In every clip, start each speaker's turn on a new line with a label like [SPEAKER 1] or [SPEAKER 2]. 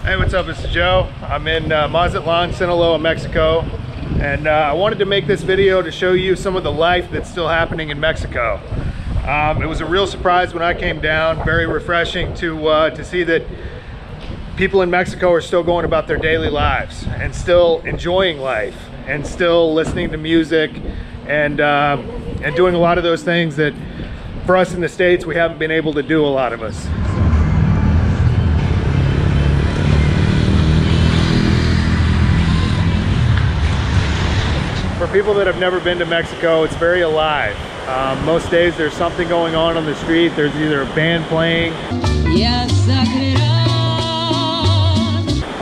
[SPEAKER 1] Hey, what's up? This is Joe. I'm in Mazatlán, Sinaloa, Mexico, and I wanted to make this video to show you some of the life that's still happening in Mexico. It was a real surprise when I came down. Very refreshing to see that people in Mexico are still going about their daily lives and still enjoying life and still listening to music and doing a lot of those things that for us in the States we haven't been able to do, a lot of us. For people that have never been to Mexico, it's very alive. Most days there's something going on the street. There's either a band playing, a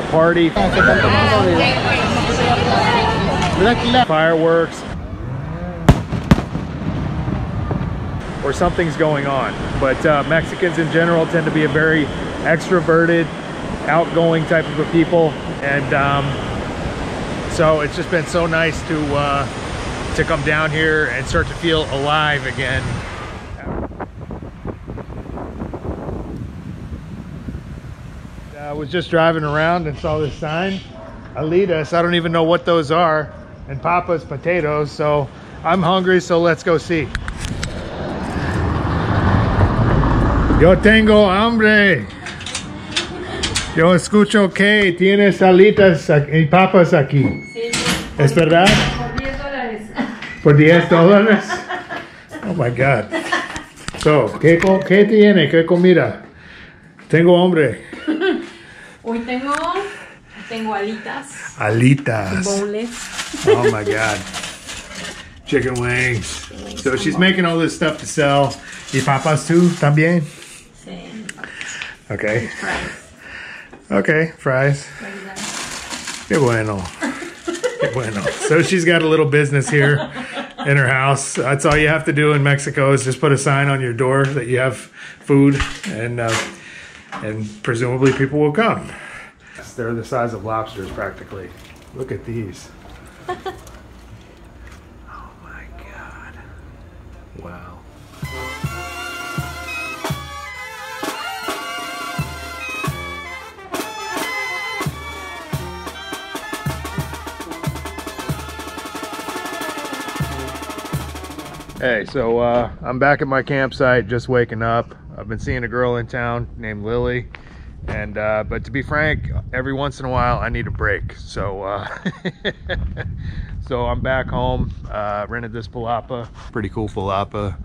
[SPEAKER 1] party, fireworks, or something's going on. But Mexicans in general tend to be a very extroverted, outgoing type of a people, and so it's just been so nice to come down here and start to feel alive again. I was just driving around and saw this sign, Alitas. I don't even know what those are, and Papa's potatoes. So I'm hungry, so let's go see. Yo tengo hambre. Yo escucho que tienes alitas y papas aquí. Sí, ¿es verdad? Por $10. ¿Por $10? Oh my God. So, ¿qué tiene? ¿Qué comida? Tengo hambre.
[SPEAKER 2] Hoy tengo alitas.
[SPEAKER 1] Alitas.
[SPEAKER 2] Boneless.
[SPEAKER 1] Oh my God. Chicken wings. So she's making all this stuff to sell. ¿Y papas too? ¿También?
[SPEAKER 2] Sí.
[SPEAKER 1] Okay.
[SPEAKER 2] Fries.
[SPEAKER 1] Okay, fries. Qué bueno. Qué bueno. So she's got a little business here in her house. That's all you have to do in Mexico is just put a sign on your door that you have food, and presumably people will come. They're the size of lobsters practically. Look at these. Oh my God. Wow. Hey, so I'm back at my campsite, just waking up. I've been seeing a girl in town named Lily, and but to be frank, every once in a while I need a break. So so I'm back home. Rented this palapa, pretty cool palapa.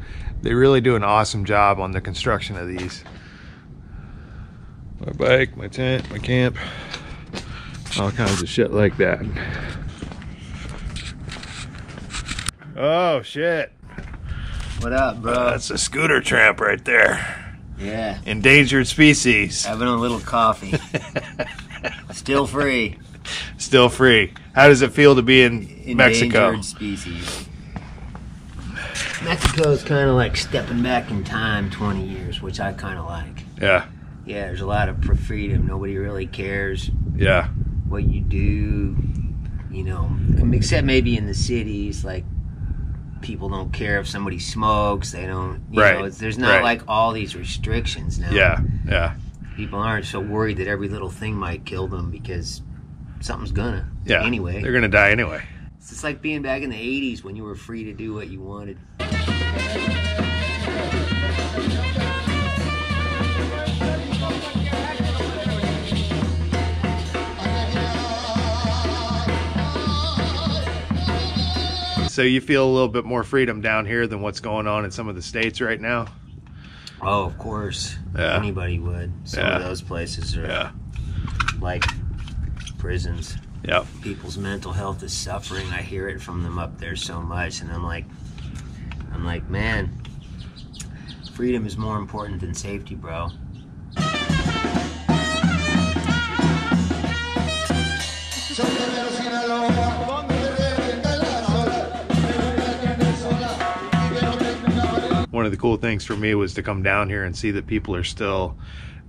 [SPEAKER 1] They really do an awesome job on the construction of these. My bike, my tent, my camp, all kinds of shit like that. Oh shit.
[SPEAKER 3] What up, bro?
[SPEAKER 1] That's a Scooter Tramp right there.
[SPEAKER 3] Yeah.
[SPEAKER 1] Endangered species.
[SPEAKER 3] Having a little coffee. Still free.
[SPEAKER 1] Still free. How does it feel to be in Mexico?
[SPEAKER 3] Endangered species. Mexico's kind of like stepping back in time 20 years, which I kind of like.
[SPEAKER 1] Yeah.
[SPEAKER 3] Yeah, there's a lot of freedom. Nobody really cares.
[SPEAKER 1] Yeah.
[SPEAKER 3] What you do, you know, except maybe in the cities, like, people don't care if somebody smokes. They don't, you know, there's not like all these restrictions now.
[SPEAKER 1] Yeah, yeah.
[SPEAKER 3] People aren't so worried that every little thing might kill them because something's gonna.
[SPEAKER 1] Yeah.
[SPEAKER 3] Anyway.
[SPEAKER 1] They're gonna die anyway.
[SPEAKER 3] It's just like being back in the 80s when you were free to do what you wanted.
[SPEAKER 1] So you feel a little bit more freedom down here than what's going on in some of the States right now?
[SPEAKER 3] Oh, of course.
[SPEAKER 1] Yeah.
[SPEAKER 3] Anybody would. Some of those places are like prisons.
[SPEAKER 1] Yep.
[SPEAKER 3] People's mental health is suffering. I hear it from them up there so much, and I'm like, man, freedom is more important than safety, bro.
[SPEAKER 1] One of the cool things for me was to come down here and see that people are still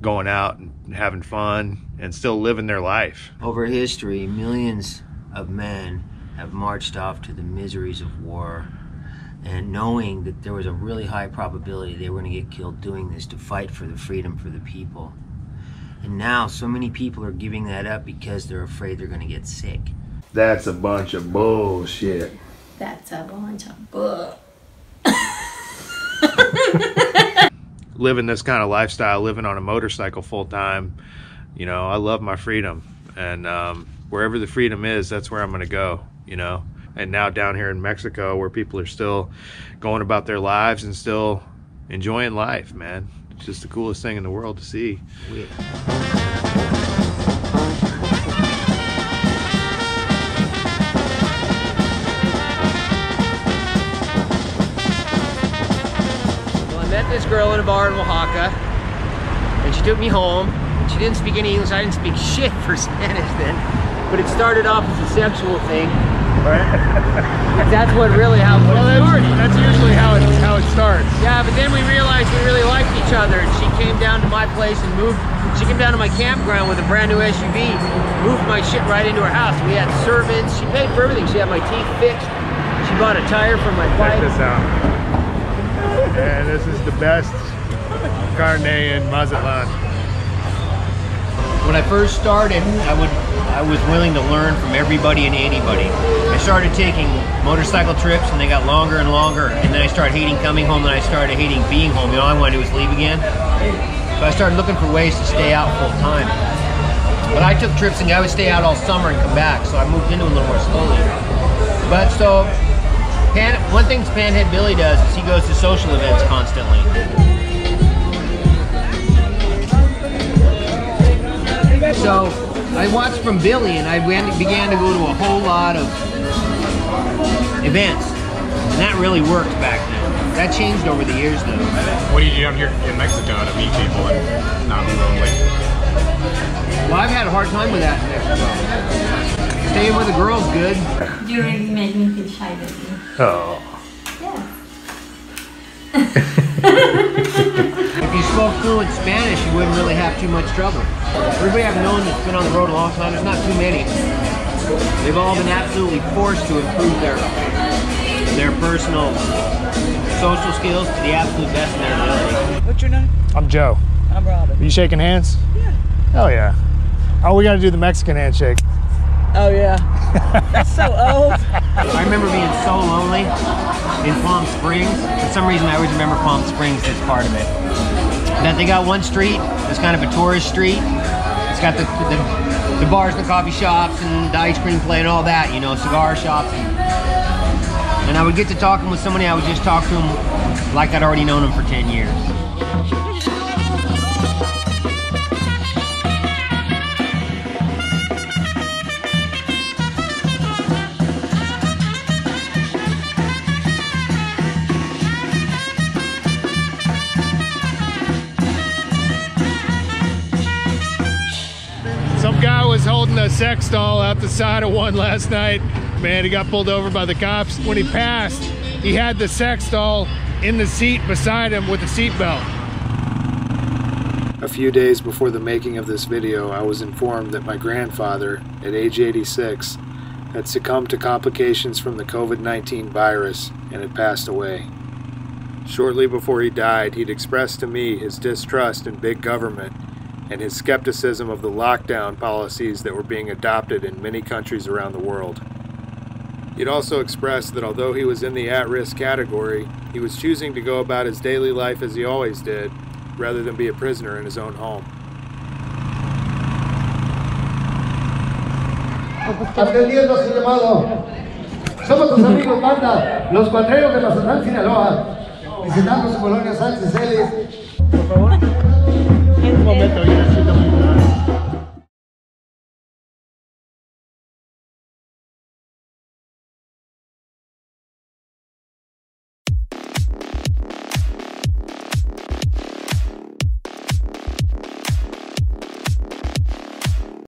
[SPEAKER 1] going out and having fun and still living their life.
[SPEAKER 3] Over history, millions of men have marched off to the miseries of war, and knowing that there was a really high probability they were going to get killed doing this to fight for the freedom for the people. And now so many people are giving that up because they're afraid they're going to get sick.
[SPEAKER 1] That's a bunch of bullshit.
[SPEAKER 2] That's a bunch of bull.
[SPEAKER 1] Living this kind of lifestyle, living on a motorcycle full time, you know, I love my freedom. And wherever the freedom is, that's where I'm going to go, you know. And now down here in Mexico, where people are still going about their lives and still enjoying life, man. It's just the coolest thing in the world to see.
[SPEAKER 3] Weird. Well, I met this girl in a bar in Oaxaca, and she took me home. She didn't speak any English. I didn't speak shit for Spanish then, but it started off as a sexual thing.
[SPEAKER 1] Right?
[SPEAKER 3] That's what really how it started.
[SPEAKER 1] That's usually how it starts.
[SPEAKER 3] Yeah, but then we realized we really liked each other, and she came down to my place and moved. She came down to my campground with a brand new SUV, moved my shit right into her house. We had servants. She paid for everything. She had my teeth fixed. She bought a tire for my bike.
[SPEAKER 1] Check this out. And this is the best carne in Mazatlán.
[SPEAKER 3] When I first started, I was willing to learn from everybody and anybody. I started taking motorcycle trips, and they got longer and longer, and then I started hating coming home, and I started hating being home. You know, all I wanted to do was leave again. So I started looking for ways to stay out full time. But I took trips, and I would stay out all summer and come back, so I moved into it a little more slowly. But so, one thing Panhead Billy does is he goes to social events constantly. So I watched from Billy, and I began to go to a whole lot of events, and that really worked back then. That changed over the years, though.
[SPEAKER 4] What do you do down here in Mexico to meet people and not be lonely?
[SPEAKER 3] Well, I've had a hard time with that in Mexico. Staying with a girl's good.
[SPEAKER 2] You really make me feel shy, baby.
[SPEAKER 1] Oh.
[SPEAKER 3] If you spoke fluent Spanish, you wouldn't really have too much trouble. Everybody I've known that's been on the road a long time, there's not too many. They've all been absolutely forced to improve their personal social skills to the absolute best in their ability.
[SPEAKER 5] What's your name?
[SPEAKER 1] I'm Joe.
[SPEAKER 5] I'm Robin.
[SPEAKER 1] Are you shaking hands?
[SPEAKER 5] Yeah.
[SPEAKER 1] Hell yeah. Oh, we got to do the Mexican handshake.
[SPEAKER 5] Oh yeah. That's so old.
[SPEAKER 3] I remember being so lonely in Palm Springs. For some reason, I always remember Palm Springs as part of it. That they got one street that's kind of a tourist street. It's got the bars, the coffee shops, and the ice cream play and all that, you know, cigar shops. And I would get to talking with somebody, I would just talk to them like I'd already known them for 10 years.
[SPEAKER 1] Some guy was holding a sex doll out the side of one last night. Man, he got pulled over by the cops. When he passed, he had the sex doll in the seat beside him with a seatbelt. A few days before the making of this video, I was informed that my grandfather, at age 86, had succumbed to complications from the COVID-19 virus and had passed away. Shortly before he died, he'd expressed to me his distrust in big government and his skepticism of the lockdown policies that were being adopted in many countries around the world. He'd also expressed that although he was in the at-risk category, he was choosing to go about his daily life as he always did, rather than be a prisoner in his own home.
[SPEAKER 6] Atendiendo su llamado. Somos tus amigos banda, los cuadreros de Mazatlán, Sinaloa, visitando su colonia Sánchez Celis.
[SPEAKER 1] Por favor. Un momento, yo necesito